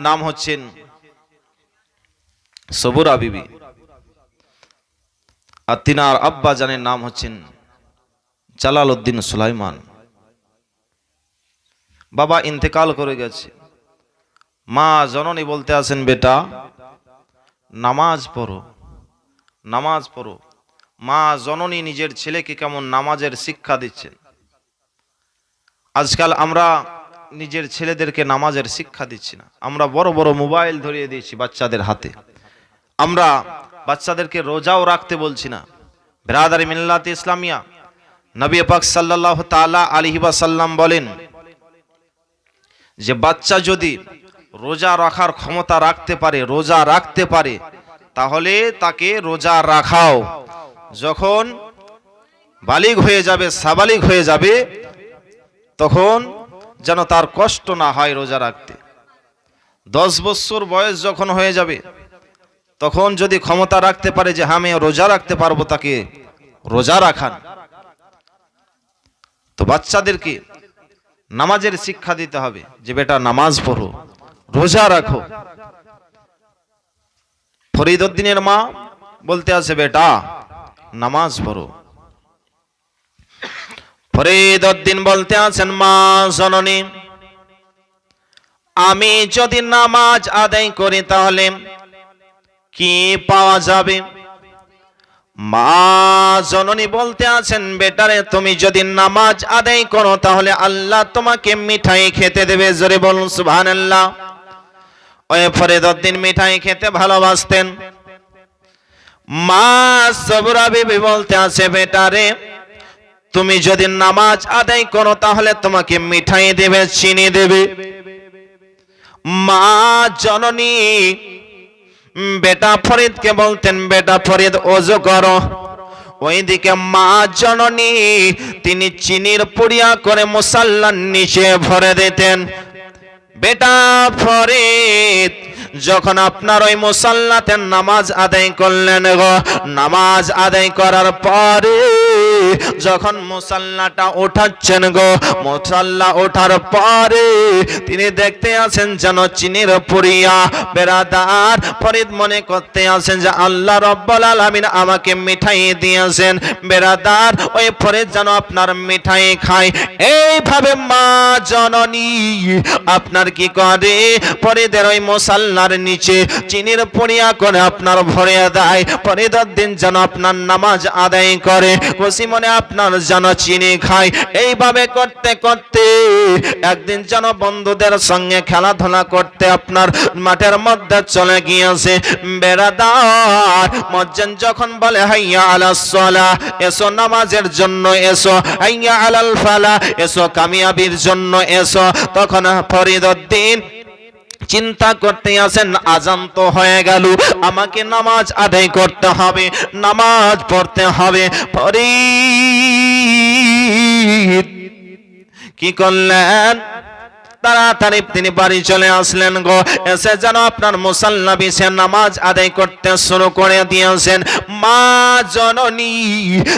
নাম হচ্ছেন সবুরা বিবি, আর তিনার আব্বা জানের নাম হচ্ছেন জালাল উদ্দিন সুলাইমান। বাবা ইন্তেকাল করে গেছে। মা জননী বলতে আছেন, বেটা নামাজ পড়ো, নামাজ পড়ো। মা জননী নিজের ছেলেকে কেমন নামাজের শিক্ষা দিচ্ছেন। আজকাল আমরা নিজের ছেলেদেরকে নামাজের শিক্ষা দিচ্ছি না, আমরা বড় বড় মোবাইল ধরিয়ে দিয়েছি বাচ্চাদের হাতে। আমরা বাচ্চাদেরকে রোজাও রাখতে বলছি না। বিরাদারি মিল্লাতে ইসলামিয়া, নবী পাক সাল্লাল্লাহু তাআলা আলাইহি ওয়াসাল্লাম বলেন যে বাচ্চা যদি রোজা রাখার ক্ষমতা রাখতে পারে, রোজা রাখতে পারে, তাহলে তাকে রোজা রাখাও। যখন বালিগ হয়ে যাবে, সাবালিগ হয়ে যাবে, তখন যেন তার কষ্ট না হয় রোজা রাখতে। 10 বছর বয়স যখন হয়ে যাবে, তখন যদি ক্ষমতা রাখতে পারে যে আমি রোজা রাখতে পারবো, তাকে রোজা রাখান। তো বাচ্চাদেরকে নামাজের শিক্ষা দিতে হবে যে বেটা নামাজ পড়ো, রোজা রাখো। ফরিদ উদ্দিনের মা বলতে আছে, বেটা নামাজ পড়ো। ফরিদ উদ্দিন বলতে আছেন, মা জননী আমি যদি নামাজ আদায় করি তাহলে কি পাওয়া যাবে? মা জননী বলতে আছেন, বেটারে তুমি যদি নামাজ আদায় করো তাহলে আল্লাহ তোমাকে মিঠাই খেতে দেবে। জোরে বলুন সুবহানাল্লাহ। ওই ফরিদ উদ্দিন মিঠাই খেতে ভালোবাসতেন। মা সবরা বিবি বলতে আছে, বেটারে তুমি যদি নামাজ আদায় করো তাহলে তোমাকে মিঠাই দেবে, চিনি দেবে। মা জননী বেটা ফরিদকে বলতেন, বেটা ফরিদ ওযু করো। ওইদিকে মা জননী তিনি চিনির পুড়িয়া করে মুসাল্লার নিচে ভরে দিতেন। বেটা ফরিদ যখন আপনার ওই মুসাল্লাতে নামাজ আদায় করলেন গো, নামাজ আদায় করার পরে যখন মুসাল্লাটা ওঠাচ্ছেন গো, মুসাল্লা ওঠার পরে তিনি দেখতে আছেন যেন চিনির পুরিয়া। বেরাদার ফরিদ মনে করতে আছেন যে আল্লাহ রাব্বুল আলামিন আমাকে মিঠাই দিয়েছেন। বেরাদার ওই ফরিদ যেন আপনার মিঠাই খায়। এইভাবে মা জননী আপনার কি করে, ফরিদের ওই মুসাল্লা নিচে চিনির পুড়িয়া করে আপনার ভরে দেয়। ফরিদ উদ্দিন যেন আপনার নামাজ আদায় করে, খুশি মনে আপনার যেন চিনি খায়। এইভাবে করতে করতে একদিন যেন বন্ধুদের সঙ্গে খেলাধুলা করতে আপনার মাঠের মধ্যে চলে গিয়েছে। বেরাদার মুয়াজ্জিন যখন বলে হাইয়া আলাস সালাহ, এসো নামাজের জন্য এসো, হাইয়া আলাল ফালাহ, এসো কামিয়াবির জন্য এসো, তখন ফরিদ উদ্দিন চিন্তা করতে আছেন আজান তো হয়ে গেল, আমাকে নামাজ আদায় করতে হবে, নামাজ পড়তে হবে। ফরিদ কি করলেন, তাড়াতাড়ি তিনি বাড়ি চলে আসলেন গো। এসে যেন আপনার মুসাল্লা বিছে নামাজ আদায় করতে শুরু করে দিয়েছেন। মা জননী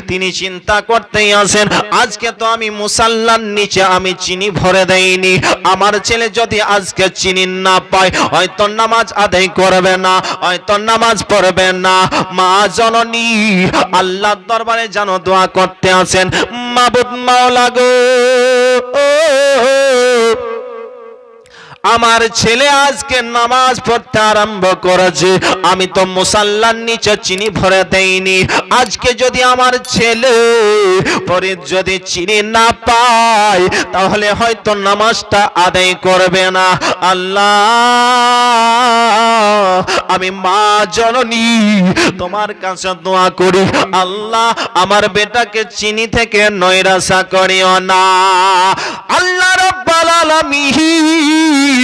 তিনি চিন্তা করতেই আছেন, আজকে তো আমি মুসাল্লার নিচে আমি চিনি ভরে দেইনি, আমার ছেলে যদি আজকে চিনি না পায় হয়তো নামাজ আদায় করবে না, হয়তো নামাজ পড়বে না। মা জননী আল্লাহর দরবারে যেন দোয়া করতে আছেন, মাবুদ মাওলা গো, আমার ছেলে আজকে নামাজ পড়তে আরম্ভ করেছে, আমি তো মুসাল্লার নিচে চিনি ভরে দেইনি, আজকে যদি আমার ছেলে পরে যদি চিনি না পায় তাহলে হয়তো নামাজটা আদায় করবে না। আল্লাহ আমি মা জননী তোমার কাছে দোয়া করি, আল্লাহ আমার বেটাকে চিনি থেকে নৈরাশা করিও না। আল্লাহ রাব্বুল আলামিন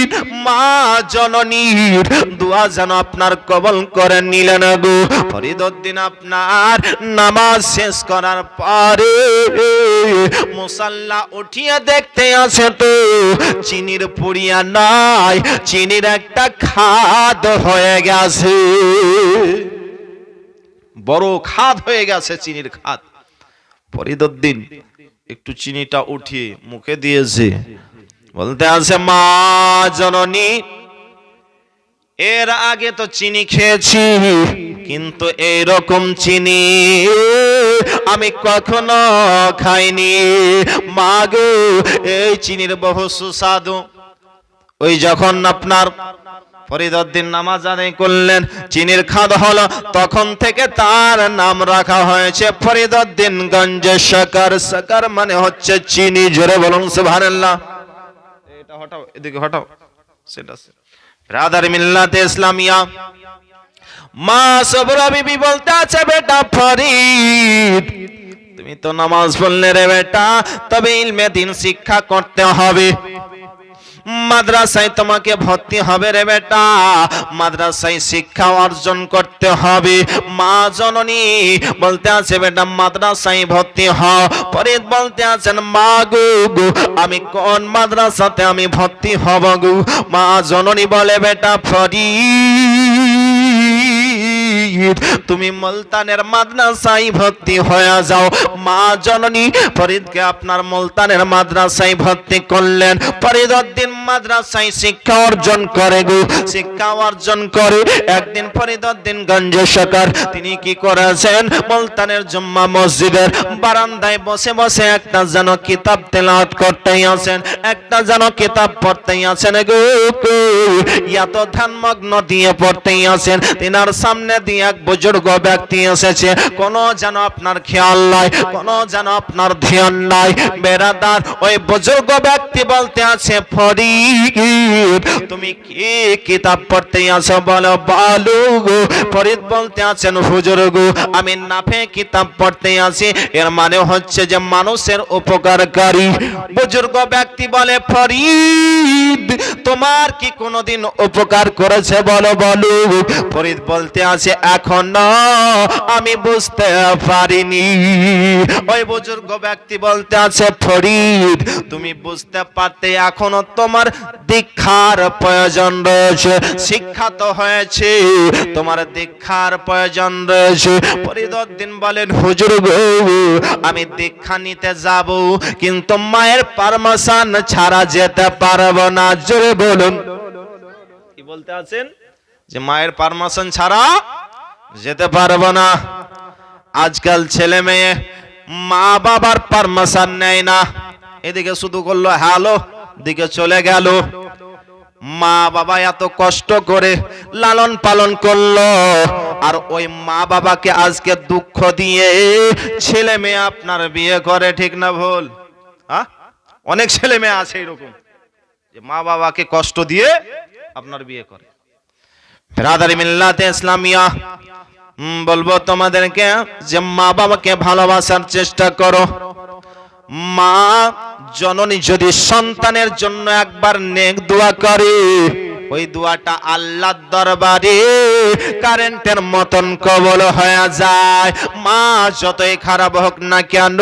মা জননীর দোয়া যেন আপনার কবুল করে নিলেন গো। ফরিদ উদ্দিন আপনার নামাজ শেষ করার পরে মুসাল্লা উঠিয়ে দেখতে আছে তো চিনির পুড়িয়া নাই, চিনির একটা খাদ হয়ে গেছে, বড় খাদ হয়ে গেছে, চিনির খাদ। ফরিদ উদ্দিন একটু চিনিটা উঠিয়ে মুখে দিয়েছে, বলতে আছে মা জননী এর আগে তো চিনি খেয়েছি, কিন্তু এইরকম চিনি আমি কখনো খাইনি। মা গো, এই চিনির বহু সুস্বাদু। ওই যখন আপনার ফরিদউদ্দিন নামাজ আদায় করলেন, চিনির খাদ হলো, তখন থেকে তার নাম রাখা হয়েছে ফরিদউদ্দিন গঞ্জ শকার। শকার মানে হচ্ছে চিনি। জোরে বলুন সুবহানাল্লাহ। এটা হটাও, এদিকে হটাও, সেটা ব্রাদার মিল্লাতে ইসলামিয়া। মা সবরা বিবি বলতে আছে, বেটা ফরিদ, তুমি তো নামাজ পড়লে রে বেটা, তবে ইলমে দিন শিক্ষা করতে হবে। মাদ্রাসায় তোমাকে ভর্তি হবে রে বেটা, মাদ্রাসায় শিক্ষা অর্জন করতে হবে। মা জননী বলতে আছে, বেটা মাদ্রাসায় ভর্তি হও। ফরিদ বলতে আছেন, মা গো, আমি কোন মাদ্রাসাতে আমি ভর্তি হব গো? মা জননী বলে, বেটা ফরিদ, তুমি মুলতানের মাদ্রাসায় ভর্তি হয়ে যাও। মা জননী ফরিদকে আপনার মুলতানের মাদ্রাসায় ভর্তি করলেন। ফরিদউদ্দিন মাদ্রাসায় শিক্ষা অর্জন করে গো। শিক্ষা অর্জন করে একদিন ফরিদউদ্দিন গঞ্জ শকার তিনি কি করেছেন, মুলতানের জুম্মা মসজিদের বারান্দায় বসে বসে একটা যেন কিতাব তেলাওয়াত করতেই আছেন, একটা যেন কিতাব পড়তেই আছেন গো। এত ধ্যানমগ্ন দিয়ে পড়তেই আছেন, তিনার সামনে দিয়ে এক বুজুর্গ ব্যক্তি এসেছে। কোনো যেন আপনার খেয়াল নাই, কোনো যেন আপনার ধ্যান নাই। বেরাদার, ওই বুজুর্গ ব্যক্তি বলতে আছে, ফরিদ তুমি কি কিতাব পড়তে আছো? বলো বলো গো। ফরিদ বলতে আছেন, হুজুর গো, আমি নাফে কিতাব পড়তে আছি। এর মানে হচ্ছে যে মানুষের উপকারকারী। বুজুর্গ ব্যক্তি বলে, ফরিদ তোমার কি কোনোদিন উপকার করেছে? বলো বলো। ফরিদ বলতে আছে, এখন আমি বুঝতে পারিনি। ওই বুজুর্গ ব্যক্তি বলতে আছে, ফরিদ তুমি বুঝতে পারতে এখনো তোমার দীক্ষার প্রয়োজন রয়েছে। শিক্ষা তো হয়েছে, তোমার দীক্ষার প্রয়োজন রয়েছে। ফরিদউদ্দিন বলেন, হুজুর গো, আমি দীক্ষা নিতে যাব, কিন্তু মায়ের পারমিশন ছাড়া যেতে পারবো না। জোরে বলুন। কি বলতে আছেন? যে মায়ের পারমিশন ছাড়া যেতে পারবো না। আজকাল ছেলে মেয়ে মা বাবার পারমিশন নেয় না, এদিকে শুধু করলো হ্যালো, দিকে চলে গেল। মা বাবা এত কষ্ট করে লালন পালন করলো, আর ওই মা বাবাকে আজকে দুঃখ দিয়ে ছেলে মেয়ে আপনার বিয়ে করে। ঠিক না ভুল? অনেক ছেলে মেয়ে আছে এরকম, যে মা বাবাকে কষ্ট দিয়ে আপনার বিয়ে করে। ব্রাদারি মিল্লাতে ইসলামিয়া, বলবো তোমাদেরকে যে মা বাবাকে ভালোবাসার চেষ্টা করো। মা জননী যদি সন্তানের জন্য একবার নেক দোয়া করে, ওই দোয়াটা আল্লাহর দরবারে কারেন্টের মতন কবল হয়ে যায়। মা যতই খারাপ হোক না কেন,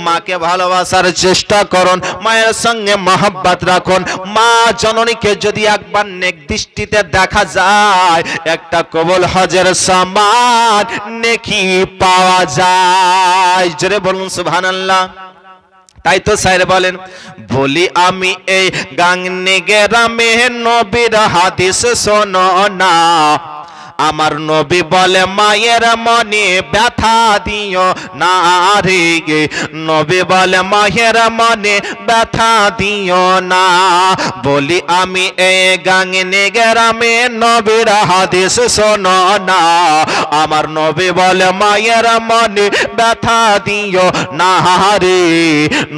মাকে ভালোবাসার চেষ্টা করুন, মায়ের সঙ্গে মহব্বত রাখুন। মা জননীকে যদি একবার নেক দৃষ্টিতে দেখা যায়, একটা কবুল হজের সমান নেকি পাওয়া যায়। জোরে বলুন সুবহানাল্লাহ। তাই তো স্যার বলেন, বলি আমি এই গাংনি গ্রামে নবীর হাদিস শোনো না। আমার নবী বলে, মায়ের মনে ব্যথা দিও না রে। নবী বলে, মায়ের মনে ব্যথা দিও না। বলি আমি এই গাংনি গ্রামে নবীর হাদিস শোনো না। আমার নবী বলে, মায়ের মনে ব্যথা দিও না রে।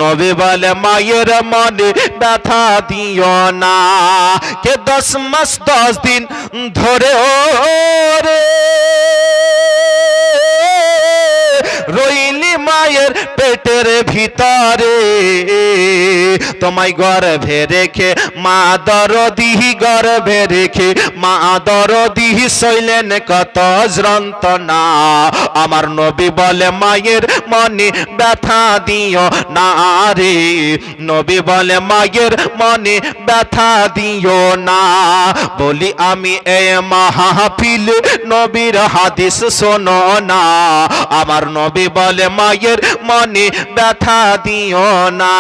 নবী বলে, মায়ের মনে ব্যথা দিও না। কে 10 মাস 10 দিন ধরে রে রইলি মায়ের পেটের ভিতরে, তোমায় গর্ভে রেখে মা দরদি, গর্ভে রেখে মা দরদি সইলেন কত যন্ত্রণা। আমার নবী বলে, মায়ের মনে ব্যথা দিও না রে। নবী বলে, মায়ের মনে ব্যথা দিও না। বলি আমি এই মাহফিল নবীর হাদিস শোনো না। আমার নবী বলে, মায়ের মনে ব্যথা দিও না।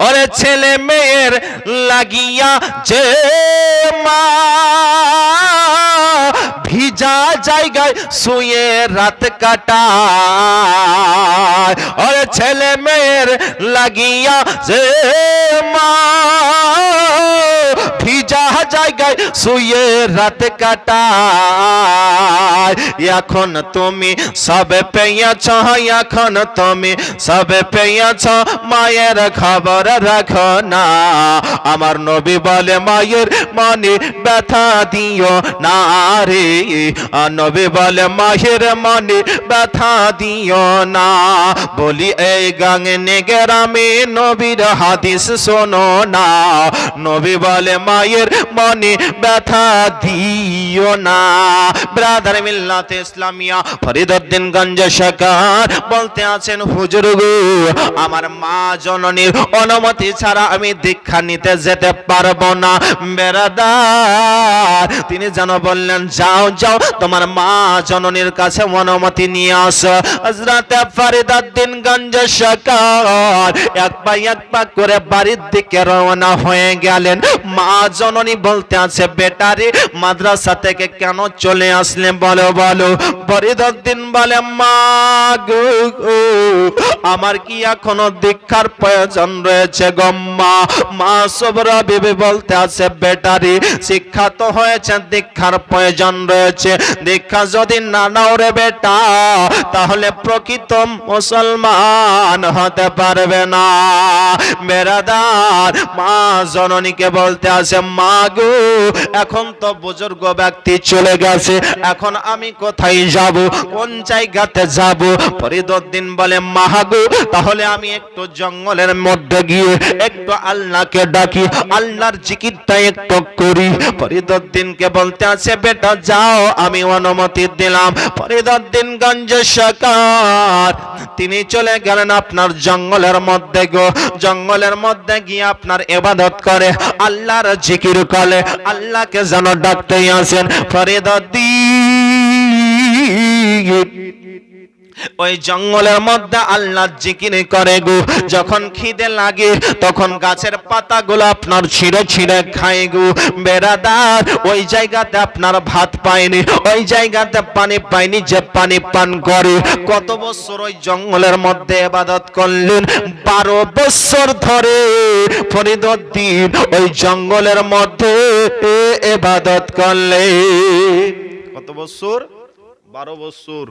ওরে ছেলে মেয়ের লাগিয়া যে মা ভিজা জায়গায় শুয়ে রাত কাটায়, ওরে ছেলে মেয়ের লাগিয়া যে মা ভিজা জায়গায় শুয়ে রাত কাটায়। এখন তুমি সব পেয়েছ, এখন তুমি সব পেয়েছ, মায়ের খবর রাখো না। আমার নবী বলে মায়ের মনে ব্যথা দিও না রে, নবী বলে মায়ের মনে ব্যথা দিও না। বলি এই গাঙ্গে গ্রামে নবীর হাদিস শোনো না, নবী বলে মায়ের মনে ব্যথা দিও না। ব্রাদার মিল্লাতে ইসলামিয়া ফরিদউদ্দিনগঞ্জ শাখার বলতে আছেন, হুজুর গো আমার মা জননীর অনুমতি ছাড়া আমি দীক্ষা নিতে যেতে পারবো না। বেরাদার তিনি যেন বললেন, যাও যাও তোমার মা জননীর কাছে অনুমতি নিয়ে আসো। হযরত ফরিদউদ্দিনগঞ্জ শাখার এক পা করে বাড়ির দিকে রওনা হয়ে গেলেন। মা জননী বলতে আছে, বেটারে মাদ্রাসা থেকে কেন চলে আসলে বলো বলো। ফরিদউদ্দিন বলে, মা গো আমার কি এখনো দীক্ষার প্রয়োজন রয়েছে গো মা। মা সবরা বিবি বলতে আছে, বেটারে শিক্ষা তো হয়েছে, দীক্ষার প্রয়োজন রয়েছে। দীক্ষা যদি না নাও রে বেটা তাহলে প্রকৃত মুসলমান হতে পারবে না। বেরাদার মা জননীকে বলতে আছে, মা গো এখন তো বুজুর্গ ব্যক্তি চলে গেছে, এখন আমি কোথায় যাব, কোন জায়গাতে যাব? ফরিদউদ্দিন বলে, মা গো তাহলে আমি একটু জঙ্গলের মধ্যে গিয়ে একটু আল্লাহকে ডাকি, আল্লাহর জিকিরটা একটু করি। ফরিদউদ্দিনকে বলতে আছে, বেটা যাও আমি অনুমতি দিলাম। ফরিদউদ্দিনগঞ্জ শাখার তিনি চলে গেলেন আপনার জঙ্গলের মধ্যে গো। জঙ্গলের মধ্যে গিয়ে আপনার ইবাদত করে, আল্লাহর জিকির করে, আল্লাহকে যেন ডাকতে আসেন। ফরিদউদ্দিন ওই জঙ্গলের মধ্যে আল্লাহর জিকির করে গো। যখন খিদে লাগে তখন গাছের পাতাগুলো আপনার ছিঁড়ে ছিঁড়ে খায় গো। বেরাদার ওই জায়গাতে আপনার ভাত পায়নি, ওই জায়গাতে পানি পায়নি যে পানি পান করে। কত বছর ওই জঙ্গলের মধ্যে ইবাদত করলেন? 12 বছর ধরে ফরিদউদ্দিন ওই জঙ্গলের মধ্যে ইবাদত করলেন। কত বছর? 12 বছর।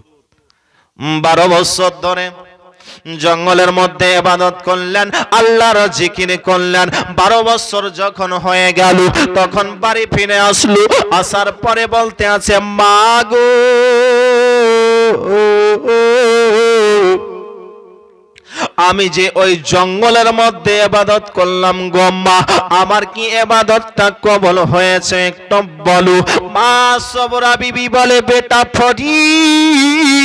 12 বছর ধরে জঙ্গলের মধ্যে ইবাদত করলেন, আল্লাহর জিকির করলেন। 12 বছর যখন হয়ে গেল তখন বাড়ি ফিরে আসলো। আসার পরে বলতে আছে, মা গো আমি যে ওই জঙ্গলের মধ্যে ইবাদত করলাম গো মা, আমার কি ইবাদতটা কবুল হয়েছে একটু বলো। মা সবরা বিবি বলে, বেটা ফরিদ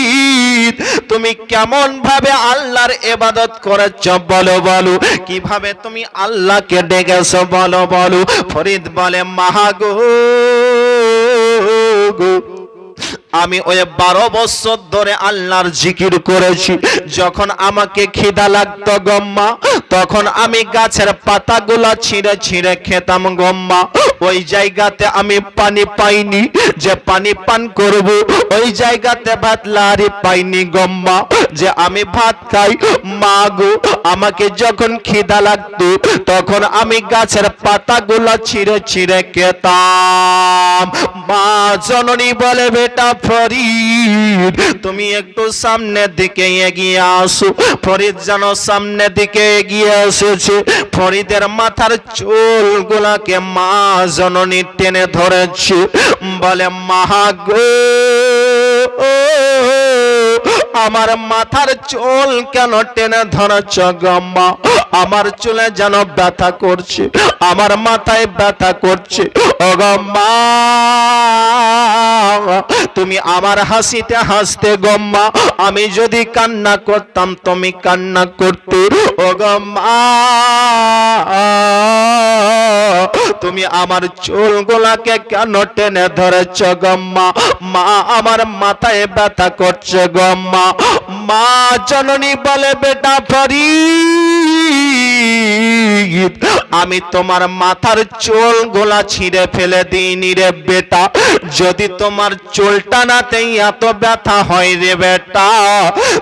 তুমি কেমন ভাবে আল্লাহর ইবাদত করেছো বলো বলো, কিভাবে তুমি আল্লাহকে ডেকেছো বলো বলো। ফরিদ বলে, মা গো আমি ওই 12 বছর ধরে আল্লাহর জিকির করেছি। যখন আমাকে খিদা লাগতো গম্মা তখন আমি গাছের পাতাগুলা ছিঁড়ে ছিঁড়ে খেতাম গম্মা। ওই জায়গাতে আমি পানি পাইনি, যে পানি পান করব ওই জায়গাতে ভাত লারি পাইনি গম্মা, যে আমি ভাত খাই। মা গো আমাকে যখন খিদা লাগতো তখন আমি গাছের পাতাগুলা ছিঁড়ে ছিঁড়ে খেতাম। মা জননী বলে, বেটা ফরিদ তুমি একটু সামনের দিকে এগিয়ে আসো। ফরিদ যেন সামনের দিকে এগিয়ে এসেছে। ফরিদের মাথার চুলগুলাকে মা জননী টেনে ধরেছে, বলে, মা গো আমার মাথার চুল কেন টেনে ধরেছ গম্মা? আমার চুলে যেন ব্যথা করছে, আমার মাথায় ব্যথা করছে। ও গম্মা তুমি আমার হাসিতে হাসতে গম্মা, আমি যদি কান্না করতাম তুমি কান্না করতে। ও গম্মা তুমি আমার চুলগুলাকে কেন টেনে ধরেছ গম্মা? মা আমার মাথায় ব্যথা করছে গম্মা। মা জননী বলে, বেটা ফরিদ আমি তোমার মাথার চুল গোলা ছিঁড়ে ফেলে দিইনি রে বেটা। যদি তোমার চুলটা নাতেই এত ব্যথা হয় রে বেটা,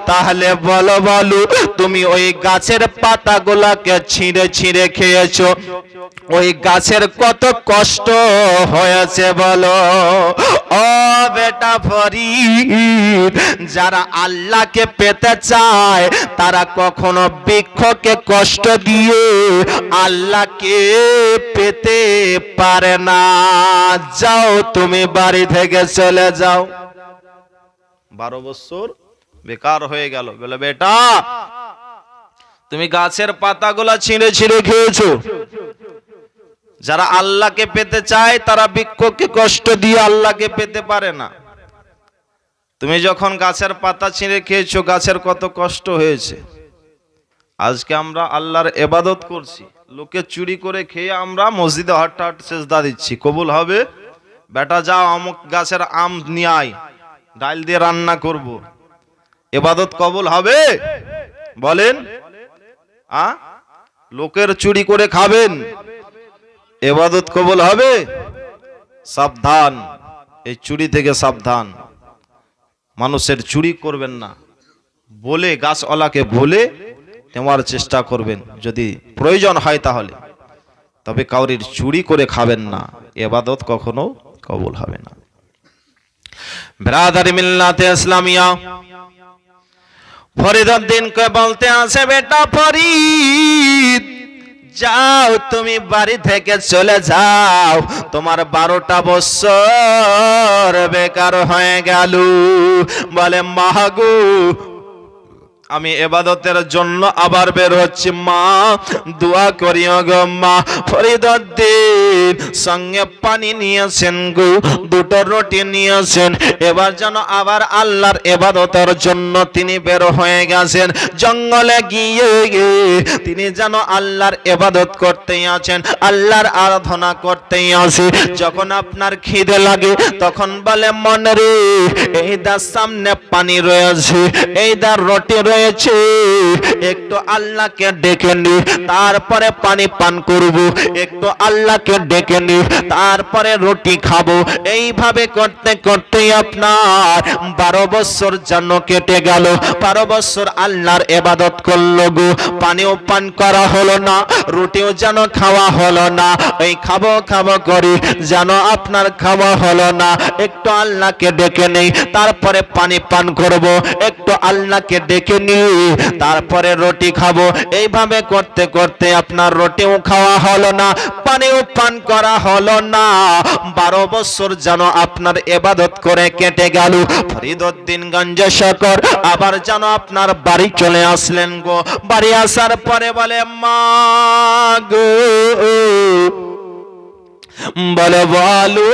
তাহলে বলো বলো তুমি ওই গাছের পাতাগুলাকে ছিঁড়ে ছিঁড়ে খেয়েছো, ওই গাছের কত কষ্ট হয়েছে বলো। ও বেটা ফরিদ, যারা আল্লাহকে পেতে চায় তারা কখনো বৃক্ষকে কষ্ট দিয়ে আল্লাহকে পেতে পারে না। যাও তুমি বাড়ি থেকে চলে যাও। 12 বছর বেকার হয়ে গেল। বলে বেটা তুমি গাছের পাতাগুলা ছিঁড়ে ছিঁড়ে খেয়েছো। যারা আল্লাহকে পেতে চায় তারা বৃক্ষকে কষ্ট দিয়ে আল্লাহকে পেতে পারে না। তুমি যখন গাছের পাতা ছিঁড়ে খেয়েছো, গাছের কত কষ্ট হয়েছে। আজকে আমরা আল্লাহর ইবাদত করছি, লোকে চুরি করে খেয়ে আমরা মসজিদে হাঁটতে হাঁটতে সিজদা দিচ্ছি, কবুল হবে? বেটা যাও অমুক গাছের আম নিয়ে আয়, ডাল দিয়ে রান্না করব, ইবাদত কবুল হবে? বলেন। লোকের চুরি করে খাবেন, ইবাদত কবুল হবে? সাবধান, এই চুরি থেকে সাবধান। মানুষের চুরি করবেন না, বলে গাছওয়ালাকে বলে নেওয়ার চেষ্টা করবেন যদি প্রয়োজন হয় তাহলে, তবে কাউরির চুরি করে খাবেন না, ইবাদত কখনো কবুল হবে না। ব্রাদারি মিল্লাতে ইসলামিয়া, ফরিদউদ্দিনকে বলতে আছে বেটা ফরিদ যাও তুমি বাড়ি থেকে চলে যাও, তোমার 12টা বছর বেকার হয়ে গেল। বলে মাগো আমি ইবাদতের জন্য আবার বের হচ্ছি, মা দোয়া করিও গো মা। ফরিদউদ্দিন সঙ্গে পানি নিয়েছেন গো, 2টো রুটি নিয়েছেন। এবার যেন আবার আল্লাহর ইবাদতের জন্য তিনি বের হয়ে গেছেন। জঙ্গলে গিয়ে তিনি যেন আল্লাহর ইবাদত করতেই আছেন, আল্লাহর আরাধনা করতেই আছে। যখন আপনার খিদে লাগে তখন বলে মন রে এই দার সামনে পানি রয়েছে, এই দার রুটি রয়েছে, একটু আল্লাহকে ডেকে নি, তারপরে পানি পান করব। একটু আল্লাহকে ডেকে নি, তারপরে রুটি খাবো। এইভাবে করতে করতে আপনার 12 বছর যেন কেটে গেল। 12 বছর আল্লাহর ইবাদত করলো গো, পানিও পান করা হলো না, রুটিও যেন খাওয়া হলো না। এই খাবো খাবো করি যেন আপনার খাওয়া হলো না। একটু আল্লাহকে ডেকে নেই, তারপরে পানি পান করব। একটু আল্লাহকে ডেকে নি, তারপরে রুটি খাবো। এইভাবে করতে করতে আপনার রুটিও খাওয়া হলো না, পানিও পান করা হলো না। 12 বছর যেন আপনার ইবাদত করে কেটে গেল। ফরিদউদ্দিন গঞ্জে শকর আবার যেন আপনার বাড়ি চলে আসলেন গো। বাড়ি আসার পরে বলে মা গো, বলে বলো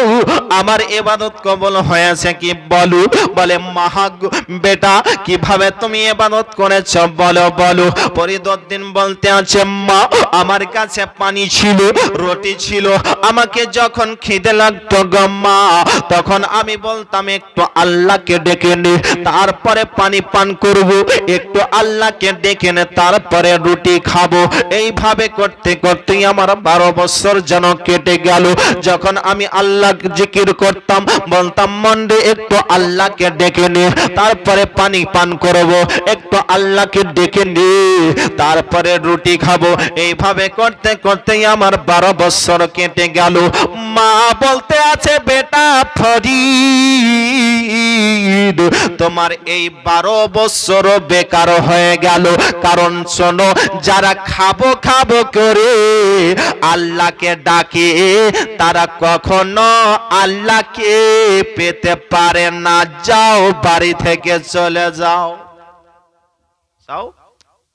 আমার ইবাদত কবুল হয়েছে কি বলো? বলে মা গো বেটা কিভাবে তুমি ইবাদত করেছো বলো বলো। ফরিদউদ্দিন বলতে আছে মা আমার কাছে পানি ছিল, রুটি ছিল, আমাকে যখন খিদে লাগতো গো মা তখন আমি বলতাম একটু আল্লাহকে ডেকে নে, তারপরে পানি পান করব। একটু আল্লাহকে ডেকে নে, তারপরে রুটি খাবো। এইভাবে করতে করতেই আমার 12 বছর যেন কেটে গেল। যখন আমি আল্লাহ জিকির করতাম, বলতাম মন রে একটু আল্লাহকে ডেকে নে, তারপরে পানি পান করব। একটু আল্লাহকে ডেকে নে, তারপরে রুটি খাবো। এইভাবে করতে করতেই আমার 12 বছর কেটে গেল। মা বলতে আছে বেটা ফরিদ তোমার এই 12 বছর বেকার হয়ে গেল। কারণ শোনো, যারা খাবো খাবো করে আল্লাহকে ডাকে তারা কখনো আল্লাহকে পেতে পারে না। যাও বাড়ি থেকে চলে যাও, যাও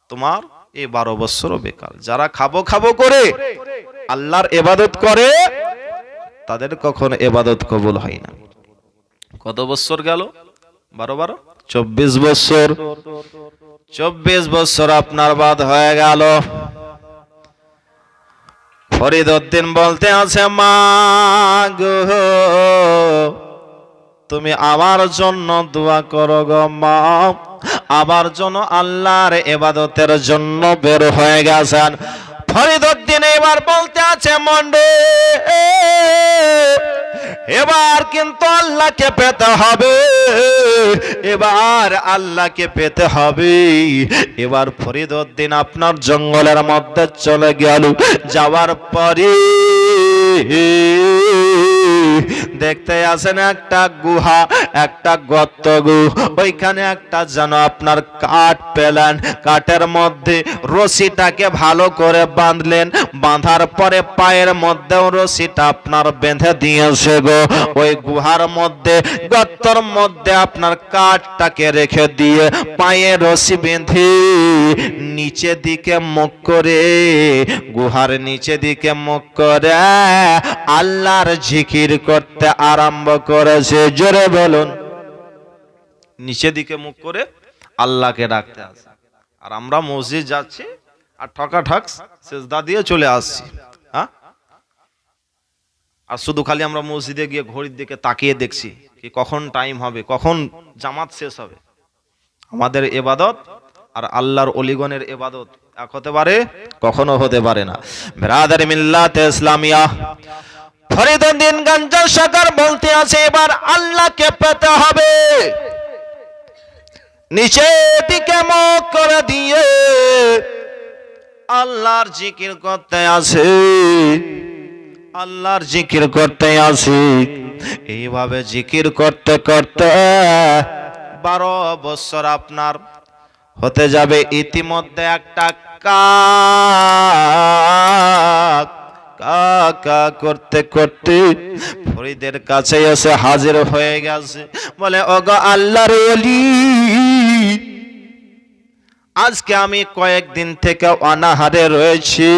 তোমার এই 12 বছর বেকার। যারা খাবো খাবো করে আল্লাহর ইবাদত করে তাদের কখনো ইবাদত কবুল হয় না। কত বছর গেল? 12 24 বছর। 24 বছর আপনার বাদ হয়ে গেল। ফরিদউদ্দিন বলতে আছে মা গো তুমি আমার জন্য দোয়া করো গো মা, আবার যেন আল্লাহর ইবাদতের জন্য বের হয়ে গেছেন। ফরিদউদ্দিন এবার বলতে আছে, মন্ডে এবার কিন্তু আল্লাহকে পেতে হবে, এবার আল্লাহকে পেতে হবে। এবার ফরিদউদ্দিন আপনার জঙ্গলের মধ্যে চলে গেল। যাওয়ার পরে দেখতে আসেন একটা গুহা, একটা গর্ত, ওইখানে একটা যেন আপনার কাঠ পেলেন। কাঠের মধ্যে রশিটাকে ভালো করে বাঁধলেন। বাঁধার পরে পায়ের মধ্যেও রশিটা আপনার বেঁধে দিয়েছে গো। ওই গুহার মধ্যে, গর্তর মধ্যে আপনার কাঠটাকে রেখে দিয়ে পায়ে রশি বেঁধে নিচে দিকে মুখ করে, গুহার নিচে দিকে মুখ করে আল্লাহর জিকির করতে আরম্ভ করেছে। জোরে বলুন। নিচে দিকে মুখ করে আল্লাহকে ডাকতে আছে। আর আমরা মসজিদ যাচ্ছি আর ঠকাঠক সেজদা দিয়ে চলে আসছি। হ্যাঁ, আর শুধু খালি আমরা মসজিদে গিয়ে ঘড়ির দিকে তাকিয়ে দেখছি কি কখন টাইম হবে, কখন জামাত শেষ হবে। আমাদের ইবাদত আর আল্লাহর ওলিগণের ইবাদত এক হতে পারে? কখনো হতে পারে না। বিরাদার মিল্লাত ইসলামিয়া, ফরিদউদ্দিন গঞ্জার সরকার বলতে আছে এবার আল্লাহকে পেতে হবে। নিচে দিকে মুখ করে দিয়ে আল্লাহর জিকির করতে আছে, আল্লাহর জিকির করতে আছে। এইভাবে জিকির করতে করতে 12 বছর আপনার হতে যাবে। ইতিমধ্যে একটা কাক কা করতে করতে ফরিদের কাছে এসে হাজির হয়ে গেছে। বলে, ওগো আল্লাহর ওলি, আজকে আমি কয়েকদিন থেকে অনাহারে রয়েছি,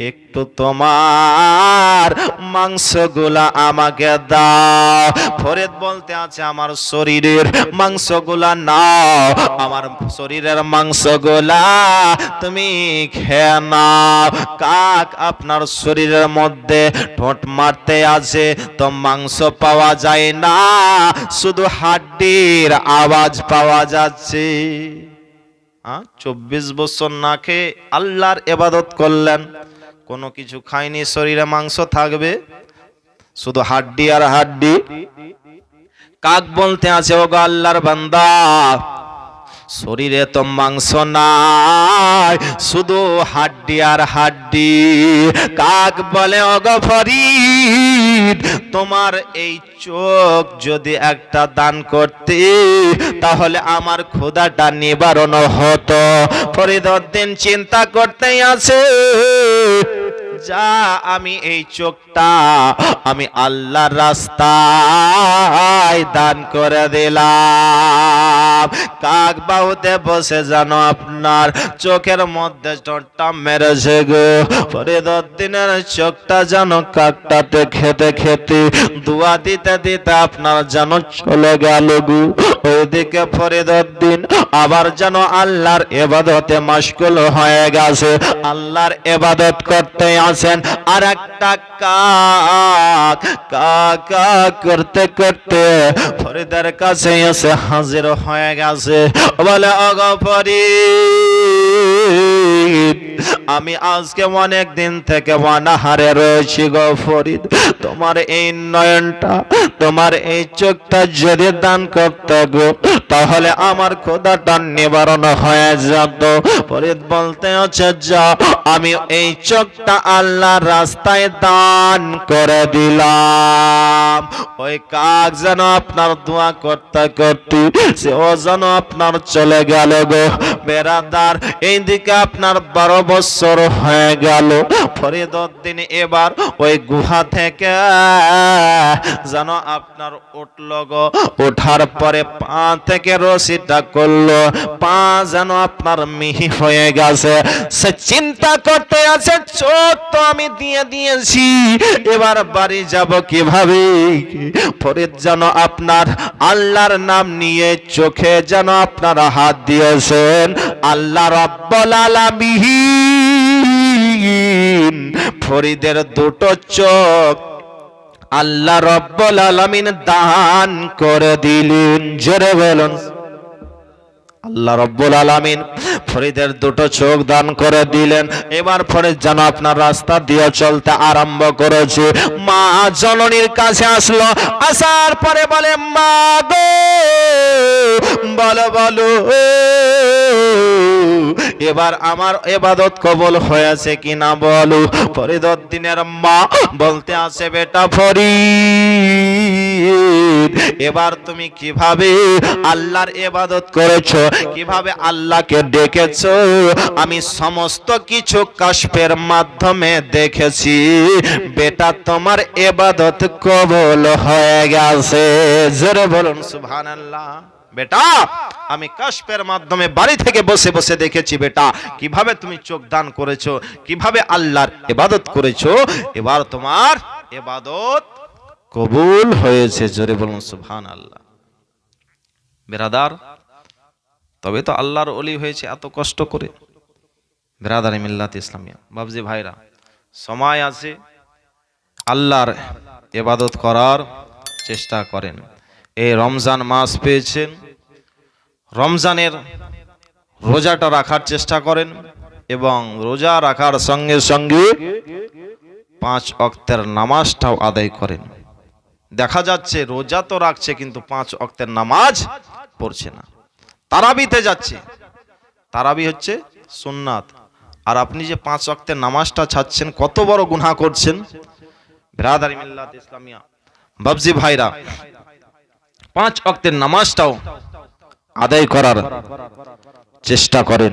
একটু তোমার মাংসগুলা আমাকে দাও। ফরিদ বলতে আছে, আমার শরীরের মাংসগুলা নাও, আমার শরীরের মাংসগুলা তুমি খেয়ে নাও। কাক আপনার শরীরের মধ্যে ঠোঁট মারতে আছে, তো মাংস পাওয়া যায় না, শুধু হাড্ডির আওয়াজ পাওয়া যাচ্ছে। 24 বছর না খেয়ে আল্লাহর ইবাদত করলেন, কোনো কিছু খায়নি, শরীরে মাংস থাকবে, শুধু হাড্ডি আর হাড্ডি। কাক বলতে আছে, ওগো আল্লাহর বান্দা, শরীরে তো মাংস নাই, শুধু হাড্ডি আর হাড্ডি। কাক বলে, ওগো ফরিদ, তোমার এই চোখ যদি একটা দান করতে, তাহলে আমার ক্ষুধাটা নিবারণ হতো। ফরিদউদ্দিন চিন্তা করতেই আছে, যা আমি এই চোখটা আমি আল্লাহর রাস্তায় দান করে দিলাম। কাক বাহুতে বসে যেন আপনার চোখের মধ্যে ঠোঁটটা মেরেছে গো। ফরিদউদ্দিনের চোখটা যেন কাকটাতে খেতে খেতে, দোয়া দিতে দিতে আপনার যেন চলে গেল গো। ওইদিকে ফরিদউদ্দিন আবার যেন আল্লাহর ইবাদতে মশগুল হয়ে গেছে, আল্লাহর ইবাদত করতে আছেন। আর একটা কাক কা করতে করতে ফরিদের কাছে এসে হাজির হয়ে গেছে। বলে, ওগো ফরিদ, আমি আজকে অনেক দিন থেকে অনাহারে রয়েছি গো ফরিদ, তোমার এই নয়নটা, তোমার এই চোখটা যদি দান করতে গো, তাহলে আমার ক্ষুধাটা নিবারণ হয়ে যেত। ফরিদ বলতে আছে, যা আমি এই চোখটা আল্লাহর রাস্তায় দান করে দিলাম। ওই কাক যেন আপনার দোয়া করতে করতে সেও যেন আপনার চলে গেল গো। বেরাদার, এইদিকে আপনার 12 বছর হয়ে গেল। ফরিদউদ্দিন এবার ওই গুহা থেকে যেন আপনার উঠল গো। ওঠার পরে পা থেকে রশিটা করলো, পা যেন আপনার মিহি হয়ে গেছে। সে চিন্তা করতে আছে, চোখ তো আমি দিয়ে দিয়েছি, এবার বাড়ি যাব কিভাবে? ফরিদ যেন আপনার আল্লাহর নাম নিয়ে চোখে যেন আপনারা হাত দিয়েছেন। আল্লাহ রাব্বুল আলামিন ফরিদের দুটো চোখ আল্লাহ রাব্বুল আলামিন দান করে দিলেন। জোরে বলুন, আল্লাহ রাব্বুল আলামিন ফরিদের দুটো চোখ দান করে দিলেন। এবার ফরিদ যেন আপনার রাস্তা দিয়ে চলতে আরম্ভ করেছে। মা জননীর কাছে আসলো, আসার পরে বলে, মা গো বলো বলো, এবার আমার ইবাদত কবুল হয়েছে কিনা বলো। ফরিদউদ্দিনের মা বলতে আছে, বেটা ফরিদ, এবার তুমি কিভাবে আল্লাহর ইবাদত করেছো, কিভাবে আল্লাহকে ডেকেছো, আমি সমস্ত কিছু কাশফের মাধ্যমে দেখেছি। বেটা তোমার ইবাদত কবুল হয়ে গেছে। জোরে বলুন সুবহানাল্লাহ। বেটা আমি কাশফের মাধ্যমে বাড়ি থেকে বসে বসে দেখেছি বেটা কিভাবে তুমি চোখ দান করেছো, কিভাবে আল্লাহর ইবাদত করেছো, এবার তোমার ইবাদত কবুল হয়েছে। জোরে বলুন সুবহানাল্লাহ। বিরাদার, তবে তো আল্লাহর ওলি হয়েছে এত কষ্ট করে। বিরাদার মিল্লাত ইসলামিয়া বাবজি ভাইরা, সময় আছে, আল্লাহর ইবাদত করার চেষ্টা করেন। এই রমজান মাস পেয়েছেন, রমজানের রোজাটা রাখার চেষ্টা করেন এবং রোজা রাখার সঙ্গে সঙ্গে 5 ওয়াক্তের নামাজটাও আদায় করেন। দেখা যাচ্ছে রোজা তো রাখছে কিন্তু 5 ওয়াক্তের নামাজ পড়ছে না, তারাবিতে যাচ্ছে। তারাবি হচ্ছে সুন্নাত, আর আপনি যে 5 ওয়াক্তের নামাজটা ছাড়ছেন, কত বড় গুনাহ করছেন। বিরাদার মিল্লাত ইসলামিয়া বাবজি ভাইরা, 5 ওয়াক্তের নামাজটাও আদায় করার চেষ্টা করেন।